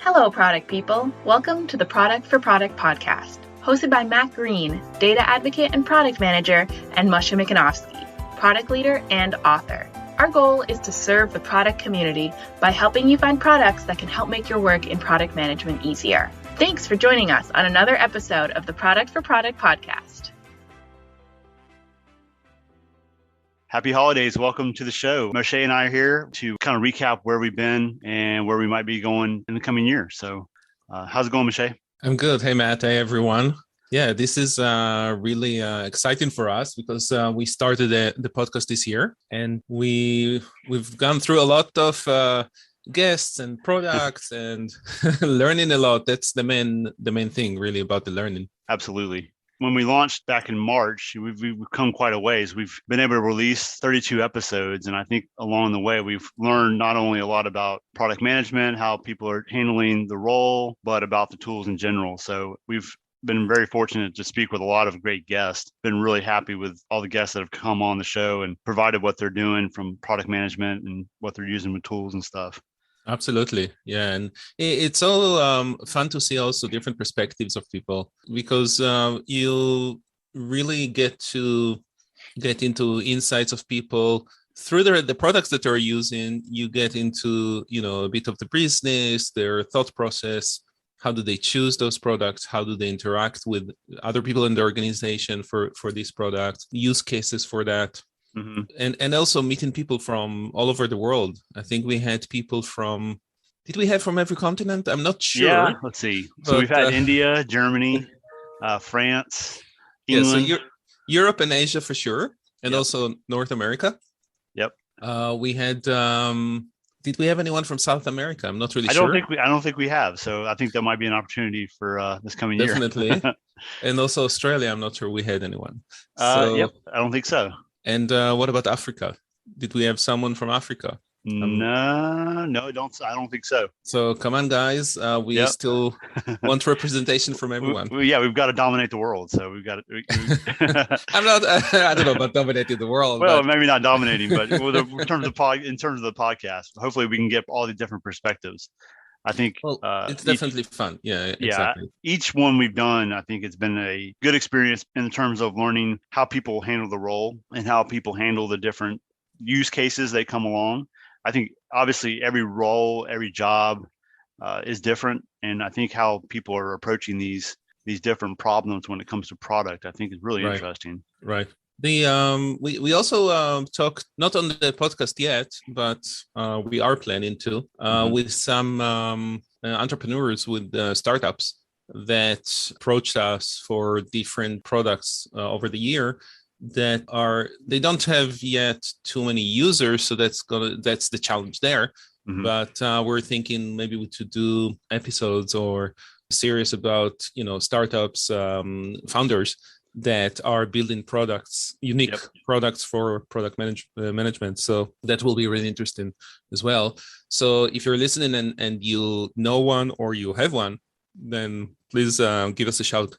Hello, product people. Welcome to the Product for Product podcast, hosted by Matt Green, data advocate and product manager, and Moshe product leader and author. Our goal is to serve the product community by helping you find products that can help make your work in product management easier. Thanks for joining us on another episode of the Product for Product podcast. Happy holidays. Welcome to the show. Moshe and I are here to kind of recap where we've been and where we might be going in the coming year. So how's it going, Moshe? I'm good. Hey, Matt. Hey, everyone. Yeah, this is really exciting for us because we started the podcast this year and we've gone through a lot of guests and products and learning a lot. That's the main thing really about the learning. Absolutely. When we launched back in March, we've come quite a ways. We've been able to release 32 episodes. And I think along the way, we've learned not only a lot about product management, how people are handling the role, but about the tools in general. So we've been very fortunate to speak with a lot of great guests. Been really happy with all the guests that have come on the show and provided what they're doing from product management and what they're using with tools and stuff. Absolutely. Yeah. And it's all fun to see also different perspectives of people because you really get into insights of people through the products that they're using. You get into, a bit of the business, their thought process. How do they choose those products? How do they interact with other people in the organization for these products? Use cases for that. Mm-hmm. And also meeting people from all over the world. I think we had people did we have from every continent? I'm not sure. Yeah, let's see. So we've had India, Germany, France, England. Yeah, so Europe and Asia for sure. And also North America. Yep. We had, did we have anyone from South America? I'm not really sure. I don't think we have. So I think that might be an opportunity for this coming year. Definitely. And also Australia, I'm not sure we had anyone. Yep, I don't think so. And what about Africa? Did we have someone from Africa? No, I don't think so. So come on, guys. We still want representation from everyone. We've got to dominate the world. So we've got to. I don't know about dominating the world. Well, maybe not dominating, but in terms of the podcast, hopefully we can get all the different perspectives. I think it's definitely fun. Yeah, exactly. Each one we've done, I think it's been a good experience in terms of learning how people handle the role and how people handle the different use cases that come along. I think obviously every role, every job is different. And I think how people are approaching these different problems when it comes to product, I think is really interesting. Right. We also talk not on the podcast yet, but we are planning to with some entrepreneurs with startups that approached us for different products over the year that they don't have yet too many users, so that's the challenge there. Mm-hmm. But we're thinking maybe we should do episodes or series about startups, founders that are building products, unique products for product management. So that will be really interesting as well. So if you're listening and you know one or you have one, then please give us a shout.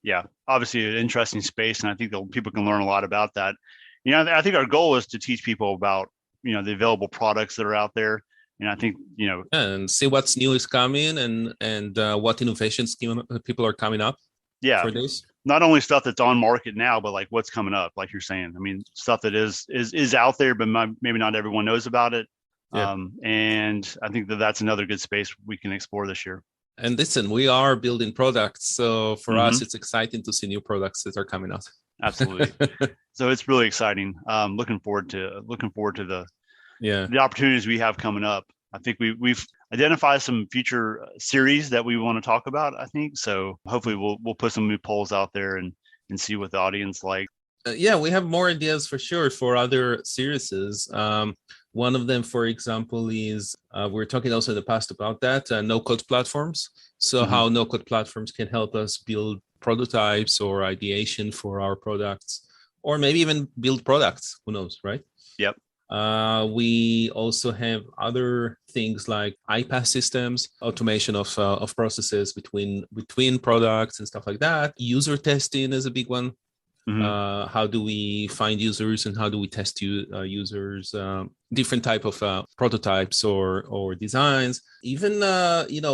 Yeah, obviously an interesting space. And I think people can learn a lot about that. I think our goal is to teach people about, the available products that are out there. And I think, and see what's new is coming and what innovations people are coming up for this. Not only stuff that's on market now, but like what's coming up, like you're saying. I mean, stuff that is out there, but maybe not everyone knows about it. Yeah. And I think that's another good space we can explore this year. And listen, we are building products. So for us, it's exciting to see new products that are coming out. Absolutely. So it's really exciting. Looking forward to the opportunities we have coming up. I think we've identified some future series that we want to talk about, I think. So hopefully we'll put some new polls out there and see what the audience like. We have more ideas for sure for other series. One of them, for example, is we're talking also in the past about that, no-code platforms. So how no-code platforms can help us build prototypes or ideation for our products, or maybe even build products. Who knows, right? Yep. We also have other things like iPaaS systems, automation of processes between products and stuff like that. User testing is a big one. How do we find users and how do we test users? Different type of prototypes or designs. Even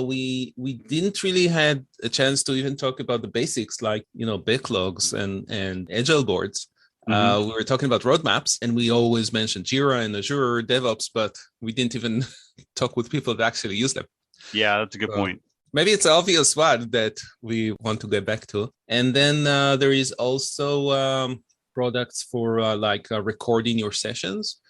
we didn't really had a chance to even talk about the basics like backlogs and agile boards. We were talking about roadmaps, and we always mentioned Jira and Azure DevOps, but we didn't even talk with people that actually use them. Yeah, that's a good point. Maybe it's an obvious one that we want to get back to. And then there is also products for recording your sessions.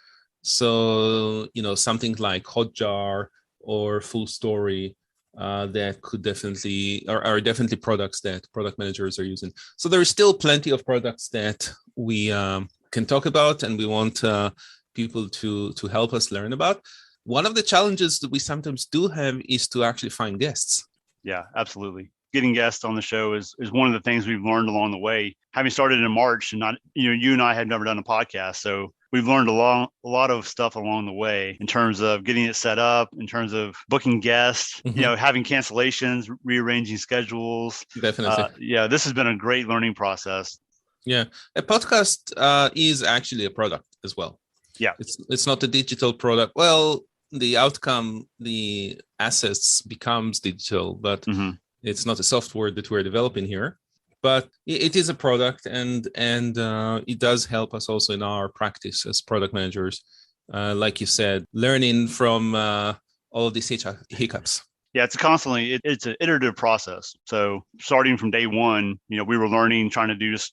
So, something like Hotjar or Full Story that could definitely are definitely products that product managers are using. So there is still plenty of products that we can talk about, and we want people to help us learn about. One of the challenges that we sometimes do have is to actually find guests. Yeah, absolutely. Getting guests on the show is one of the things we've learned along the way. Having started in March, and you and I had never done a podcast, so we've learned a lot of stuff along the way in terms of getting it set up, in terms of booking guests, having cancellations, rearranging schedules. Definitely. This has been a great learning process. Yeah, a podcast is actually a product as well. Yeah, it's not a digital product. Well, the outcome, the assets becomes digital, but it's not a software that we're developing here. But it is a product, and it does help us also in our practice as product managers. Like you said, learning from all of these hiccups. Yeah, it's an iterative process. So starting from day one, we were learning,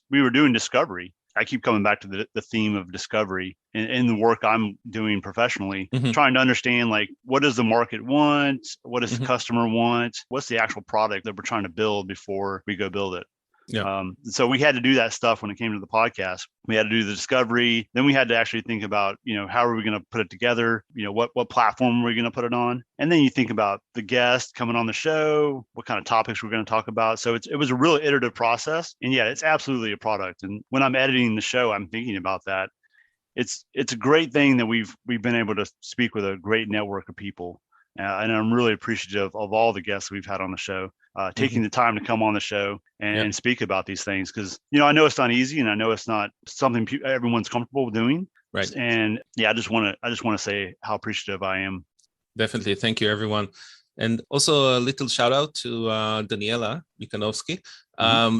we were doing discovery. I keep coming back to the theme of discovery in the work I'm doing professionally, trying to understand, like, what does the market want? What does the customer want? What's the actual product that we're trying to build before we go build it? Yeah. So we had to do that stuff when it came to the podcast. We had to do the discovery. Then we had to actually think about, how are we going to put it together? What platform are we going to put it on? And then you think about the guest coming on the show, what kind of topics we're going to talk about. So it was a really iterative process. And yeah, it's absolutely a product. And when I'm editing the show, I'm thinking about that. It's a great thing that we've been able to speak with a great network of people. And I'm really appreciative of all the guests we've had on the show. Taking the time to come on the show and speak about these things, because I know it's not easy, and I know it's not something everyone's comfortable doing. Right. And yeah, I just want to say how appreciative I am. Definitely, thank you, everyone, and also a little shout out to Daniela Mikanovsky.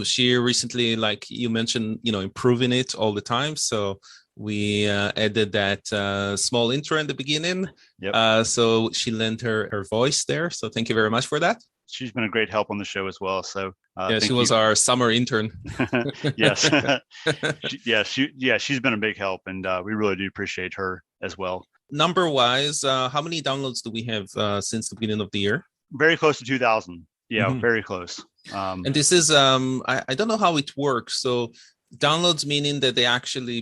She recently, like you mentioned, improving it all the time. So we added that small intro in the beginning. Yep. So she lent her voice there. So thank you very much for that. She's been a great help on the show as well. So she was our summer intern. Yes. She's been a big help, and we really do appreciate her as well. Number wise, how many downloads do we have since the beginning of the year? Very close to 2,000. Yeah, very close. And this is, I don't know how it works. So downloads meaning that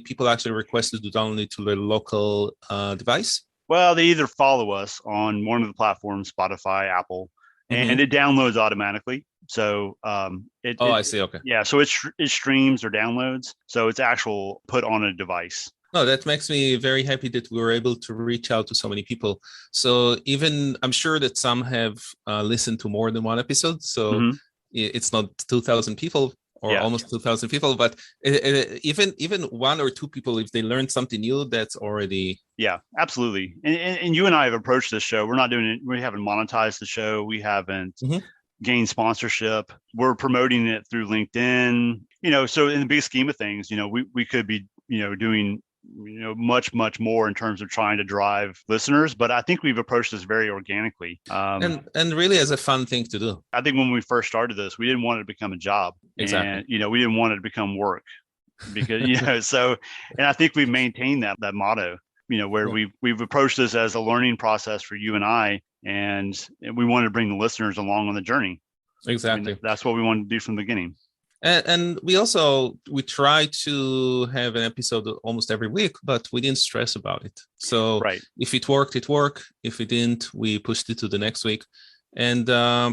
people actually requested to download it to their local device? Well, they either follow us on one of the platforms, Spotify, Apple, and it downloads automatically. So I see. Okay. Yeah. So it streams or downloads. So it's actual put on a device. No, that makes me very happy that we were able to reach out to so many people. So even I'm sure that some have listened to more than one episode. So it's not 2,000 people or almost 2,000 people, but even one or two people, if they learn something new, that's already. Yeah, absolutely. And you and I have approached this show. We're not doing it. We haven't monetized the show. We haven't gained sponsorship. We're promoting it through LinkedIn. So in the big scheme of things, we could be, doing much more in terms of trying to drive listeners, but I think we've approached this very organically, and really as a fun thing to do. I think when we first started this, we didn't want it to become a job. Exactly. And we didn't want it to become work, because so, and I think we've maintained that motto, where we've approached this as a learning process for you and I, and we wanted to bring the listeners along on the journey. Exactly. That's what we wanted to do from the beginning. And we try to have an episode almost every week, but we didn't stress about it. So if it worked, it worked. If it didn't, we pushed it to the next week. And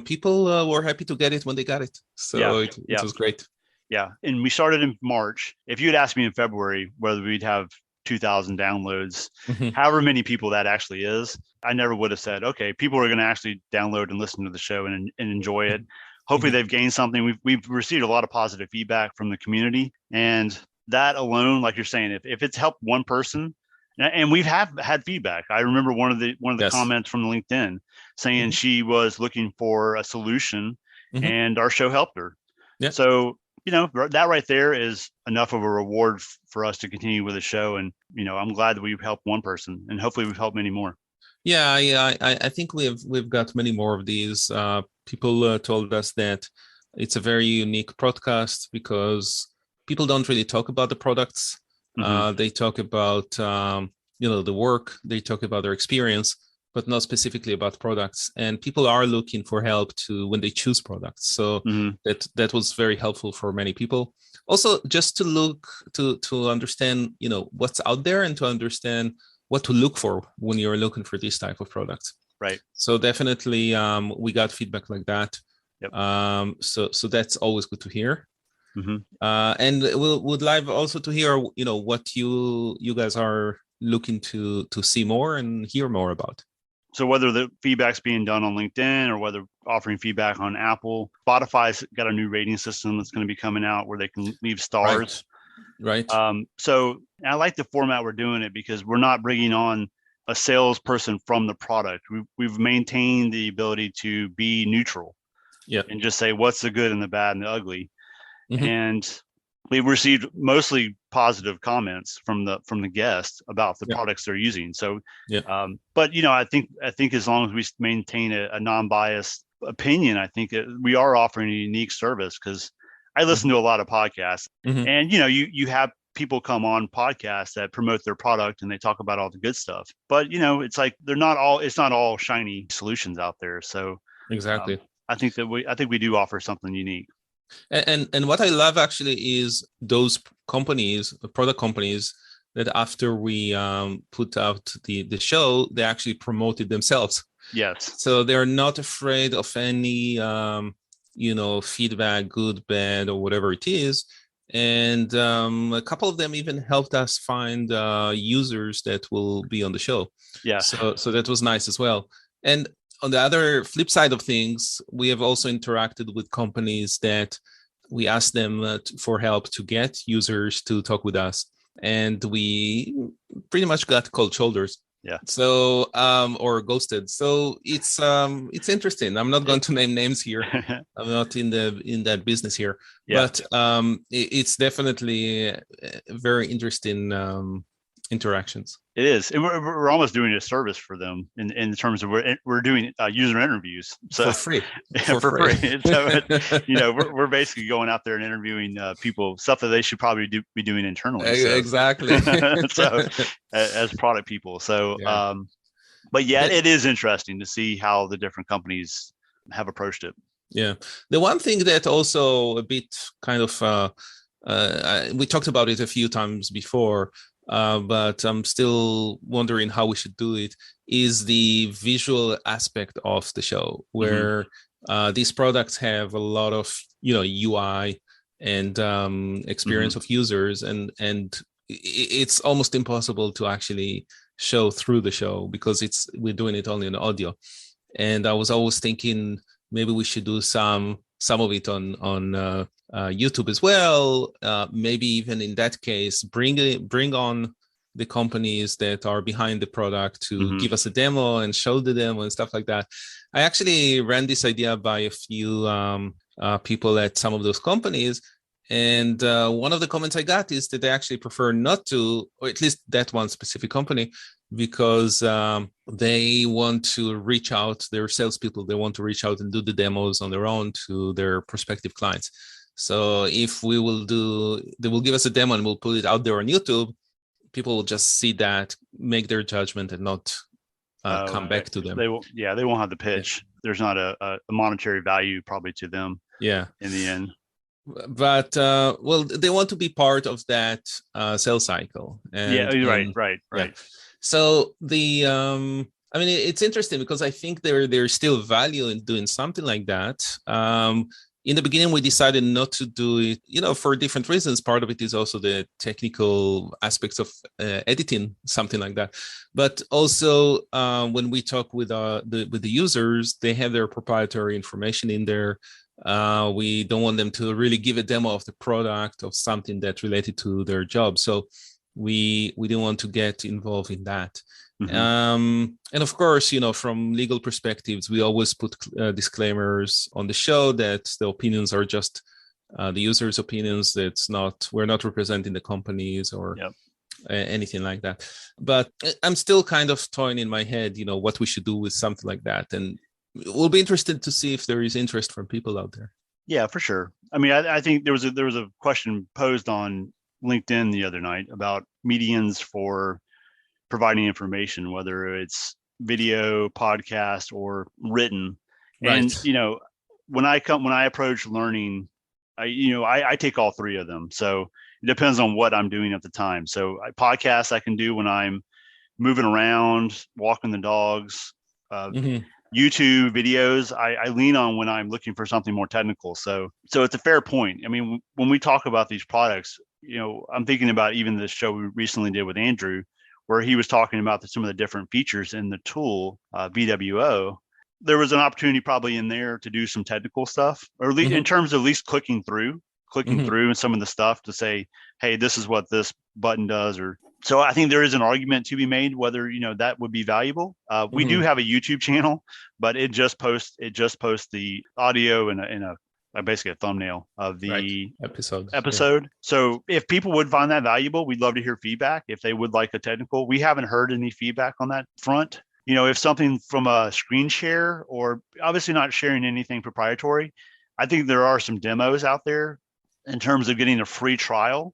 people were happy to get it when they got it. So it was great. Yeah. And we started in March. If you had asked me in February whether we'd have 2,000 downloads, however many people that actually is, I never would have said, okay, people are going to actually download and listen to the show and enjoy it. hopefully they've gained something. We've received a lot of positive feedback from the community, and that alone, like you're saying, if it's helped one person, and we've had feedback. I remember one of the Yes. comments from LinkedIn saying she was looking for a solution, and our show helped her. Yeah. So that right there is enough of a reward for us to continue with the show. And I'm glad that we've helped one person, and hopefully we've helped many more. Yeah, I think we've got many more of these. People told us that it's a very unique podcast because people don't really talk about the products. They talk about the work. They talk about their experience, but not specifically about products. And people are looking for help when they choose products. So that was very helpful for many people. Also, just to look to understand what's out there and to understand what to look for when you're looking for this type of products. Right. So definitely we got feedback like that. Yep. So that's always good to hear. And would like also to hear what you guys are looking to see more and hear more about. So whether the feedback's being done on LinkedIn or whether offering feedback on Apple, Spotify's got a new rating system that's going to be coming out where they can leave stars. Right. So I like the format we're doing it because we're not bringing on a salesperson from the product. We've maintained the ability to be neutral, and just say what's the good and the bad and the ugly. And we've received mostly positive comments from the guests about the products they're using. So, but I think as long as we maintain a non-biased opinion, I think we are offering a unique service because I listen to a lot of podcasts, and you have people come on podcasts that promote their product and they talk about all the good stuff. But it's like it's not all shiny solutions out there. So exactly, I think we do offer something unique. And what I love actually is those product companies that after we put out the show, they actually promoted themselves. Yes. So they're not afraid of any feedback, good, bad, or whatever it is. And a couple of them even helped us find users that will be on the show. Yeah. So that was nice as well. And on the other flip side of things, we have also interacted with companies that we asked them for help to get users to talk with us. And we pretty much got cold shoulders. Yeah. So, or ghosted. So it's interesting. I'm not going to name names here. I'm not in that business here. Yeah. But it's definitely very interesting interactions. It is, and we're almost doing a service for them in terms of we're doing user interviews for free. For free. So we're basically going out there and interviewing people, stuff that they should probably be doing internally. So. Exactly. So as product people, so but it is interesting to see how the different companies have approached it. Yeah, the one thing that also a bit kind of we talked about it a few times before. But I'm still wondering how we should do it, is the visual aspect of the show, where these products have a lot of UI and experience of users, and it's almost impossible to actually show through the show because we're doing it only in audio. And I was always thinking maybe we should do some of it on YouTube as well. Maybe even in that case, bring on the companies that are behind the product to give us a demo and show the demo and stuff like that. I actually ran this idea by a few people at some of those companies. And one of the comments I got is that they actually prefer not to, or at least that one specific company, because they want to reach out, their salespeople, they want to reach out and do the demos on their own to their prospective clients. So if they will give us a demo and we'll put it out there on YouTube, people will just see that, make their judgment, and not come back to them. They won't have the pitch. Yeah. There's not a monetary value probably to them. Yeah. In the end. But they want to be part of that sales cycle. Right. Yeah. So it's interesting because I think there's still value in doing something like that. In the beginning, we decided not to do it, for different reasons. Part of it is also the technical aspects of editing, something like that. But also, when we talk with the users, they have their proprietary information in there. We don't want them to really give a demo of the product of something that's related to their job. So we didn't want to get involved in that. And of course, from legal perspectives, we always put disclaimers on the show that the opinions are just the user's opinions. We're not representing the companies or anything like that. But I'm still kind of toying in my head, what we should do with something like that. And we'll be interested to see if there is interest from people out there. Yeah, for sure. I mean, I think there was a question posed on LinkedIn the other night about medians for providing information, whether it's video, podcast, or written. And when I approach learning, I take all three of them. So it depends on what I'm doing at the time. So podcasts I can do when I'm moving around, walking the dogs. YouTube videos I lean on when I'm looking for something more technical. So it's a fair point. I mean, when we talk about these products, I'm thinking about even the show we recently did with Andrew, where he was talking about some of the different features in the tool, VWO. There was an opportunity probably in there to do some technical stuff, or at least in terms of at least clicking through and some of the stuff to say, hey, this is what this button does. Or so I think there is an argument to be made whether that would be valuable. We do have a YouTube channel, but it just posts the audio in a basically a thumbnail of the episode. Yeah. So if people would find that valuable, we'd love to hear feedback. If they would like a technical, we haven't heard any feedback on that front. If something from a screen share, or obviously not sharing anything proprietary, I think there are some demos out there in terms of getting a free trial.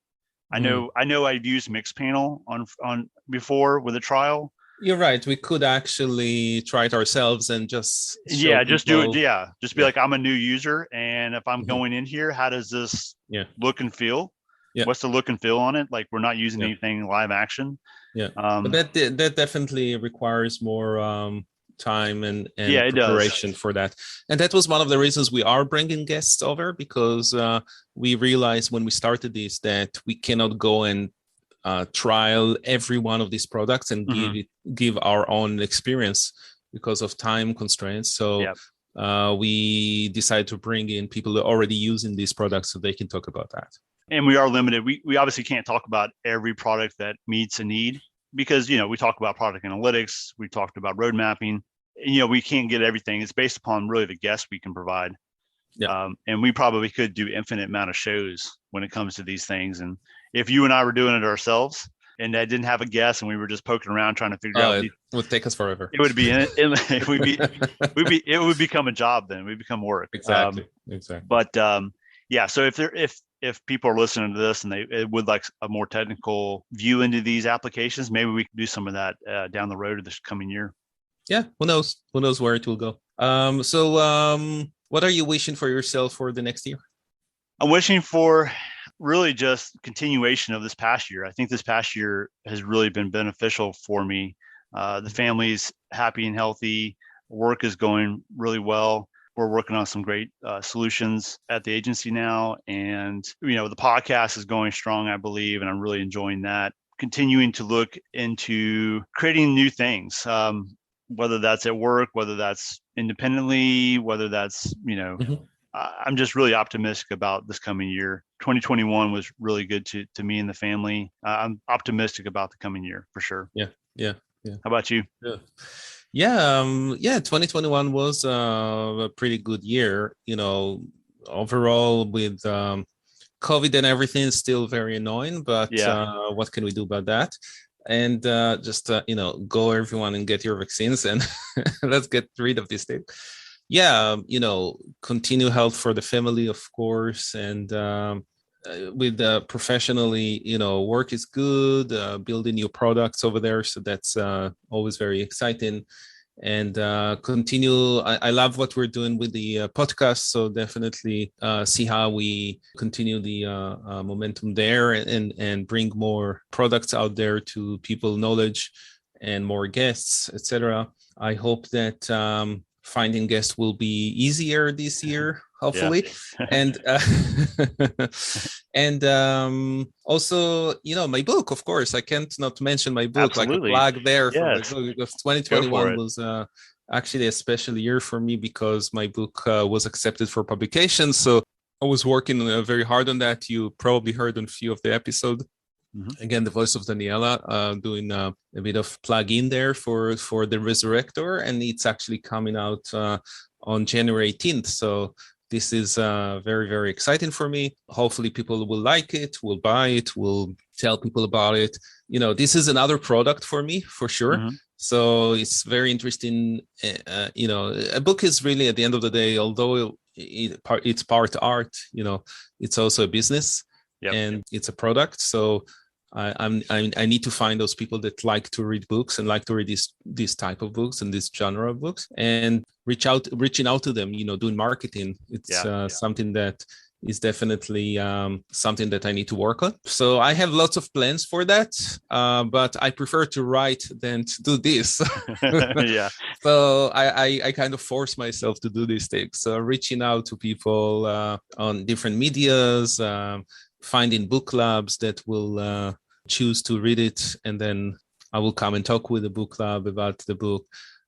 I know I've used Mixpanel on before with a trial. You're right. We could actually try it ourselves and just just do it. Yeah, just be like, I'm a new user, and if I'm going in here, how does this look and feel? Yeah. What's the look and feel on it? Like, we're not using anything live action. Yeah, but that definitely requires more time and preparation for that. And that was one of the reasons we are bringing guests over, because we realized when we started this that we cannot go and trial every one of these products and give our own experience because of time constraints. So we decided to bring in people that are already using these products so they can talk about that. And we are limited. We obviously can't talk about every product that meets a need, because we talk about product analytics, we talked about road mapping, and we can't get everything. It's based upon really the guests we can provide. And we probably could do infinite amount of shows when it comes to these things. And if you and I were doing it ourselves and I didn't have a guest and we were just poking around trying to figure out, it would take us forever. It would be it would become a job. Then we'd become work. Exactly. But so if people are listening to this and they would like a more technical view into these applications, maybe we can do some of that down the road of this coming year. Yeah, who knows where it will go. What are you wishing for yourself for the next year? I'm wishing for really just continuation of this past year. I think this past year has really been beneficial for me. The family's happy and healthy. Work is going really well. We're working on some great solutions at the agency now. And, the podcast is going strong, I believe, and I'm really enjoying that. Continuing to look into creating new things, whether that's at work, whether that's independently, whether that's, I'm just really optimistic about this coming year. 2021 was really good to me and the family. I'm optimistic about the coming year for sure. Yeah. How about you? Yeah. 2021 was a pretty good year. Overall with COVID and everything is still very annoying, but what can we do about that? And just go everyone and get your vaccines and let's get rid of this thing. Continue health for the family, of course, and with professionally, work is good, building new products over there, so that's always very exciting. And continue. I love what we're doing with the podcast, so definitely see how we continue the momentum there and bring more products out there to people, knowledge, and more guests, etc. I hope that finding guests will be easier this year, hopefully. And also, my book, of course, I can't not mention my book. Absolutely. Like a plug there for my book, because 2021 was a actually a special year for me because my book was accepted for publication. So I was working very hard on that. You probably heard on a few of the episodes. Mm-hmm. Again, the voice of Daniela, doing a bit of plug-in there for the Resurrector, and it's actually coming out on January 18th. So this is very, very exciting for me. Hopefully people will like it, will buy it, will tell people about it. This is another product for me, for sure. Mm-hmm. So it's very interesting. A book is really, at the end of the day, although it's part art, it's also a business. Yep. And it's a product. So I need to find those people that like to read books and like to read this type of books and this genre of books, and reaching out to them, doing marketing. It's something that is definitely something that I need to work on. So I have lots of plans for that, but I prefer to write than to do this. Yeah. So I kind of force myself to do these things. So reaching out to people on different medias, finding book clubs that will choose to read it, and then I will come and talk with the book club about the book.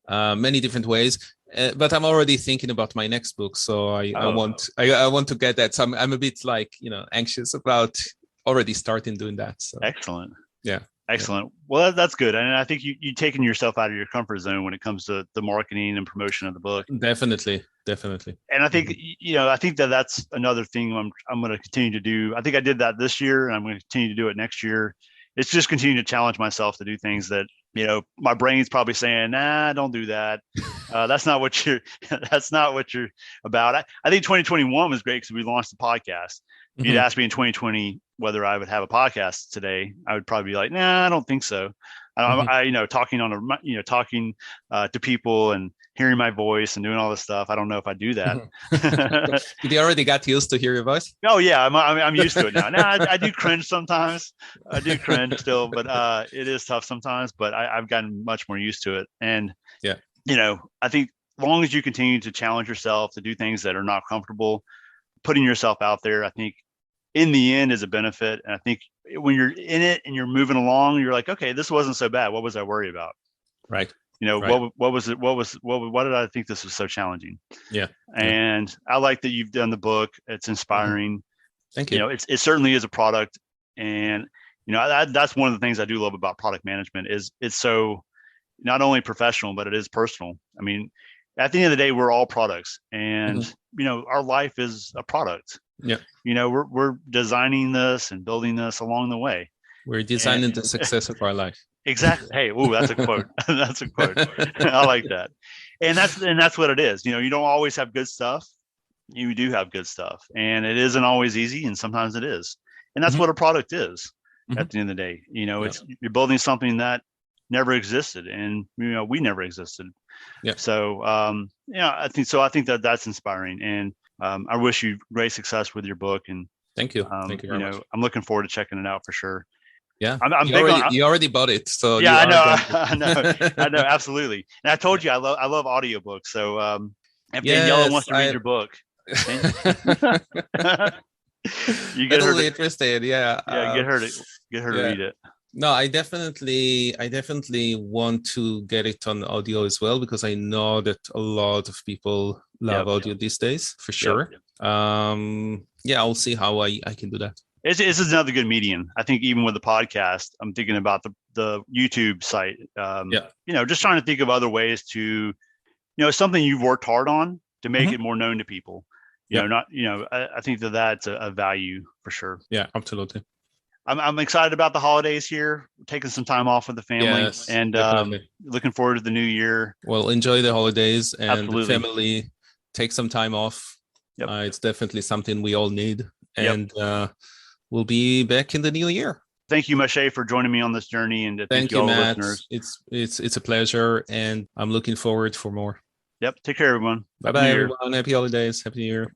Many different ways, but I'm already thinking about my next book, so I want to get that. So I'm a bit anxious about already starting doing that. So. Excellent. Yeah. Excellent. Well, that's good. And I think you taking yourself out of your comfort zone when it comes to the marketing and promotion of the book. Definitely. And I think, I think that's another thing I'm going to continue to do. I think I did that this year, and I'm going to continue to do it next year. It's just continue to challenge myself to do things that, my brain's probably saying, nah, don't do that. That's not what you're about. I think 2021 was great because we launched the podcast. If you'd asked me in 2020 whether I would have a podcast today, I would probably be like, nah, I don't think so. Talking talking to people and hearing my voice and doing all this stuff. I don't know if I do that. Did you already got used to hear your voice? Oh yeah, I'm used to it now. Now I do cringe sometimes. I do cringe still, but it is tough sometimes. But I've gotten much more used to it. And yeah, I think as long as you continue to challenge yourself to do things that are not comfortable, putting yourself out there, I think in the end is a benefit. And I think when you're in it and you're moving along, you're like, okay, this wasn't so bad. What was I worried about? Right. Right. What was it? What did I think this was so challenging? Yeah. And I like that you've done the book. It's inspiring. Thank you. It certainly is a product. And, that's one of the things I do love about product management is it's so not only professional, but it is personal. I mean, at the end of the day, we're all products, and, our life is a product. Yeah. We're designing this and building this along the way. We're designing the success of our life. Exactly. Hey, that's a quote. That's a quote. I like that. And that's what it is. You don't always have good stuff. You do have good stuff, and it isn't always easy, and sometimes it is. And that's what a product is at the end of the day. It's you're building something that never existed, and we never existed. Yeah. So I think that's inspiring, and I wish you great success with your book. And thank you. Thank you very much. I'm looking forward to checking it out for sure. Yeah, you already bought it, so yeah, I know, absolutely. And I told you I love audiobooks. So if Daniela wants to read your book, you get totally interested. Yeah, get her to read it. No, I definitely want to get it on audio as well, because I know that a lot of people love audio these days, for sure. I'll see how I can do that. It's another good medium. I think even with the podcast, I'm thinking about the YouTube site. Just trying to think of other ways to, something you've worked hard on to make it more known to people. I think that's a value for sure. Yeah, absolutely. I'm excited about the holidays here. We're taking some time off with the family, and looking forward to the new year. Well, enjoy the holidays and the family. Take some time off. Yep. It's definitely something we all need, and we'll be back in the new year. Thank you, Moshe, for joining me on this journey, and thank you all Matt. Listeners. It's a pleasure, and I'm looking forward for more. Yep. Take care, everyone. Bye-bye, everyone. Happy holidays. Happy New Year.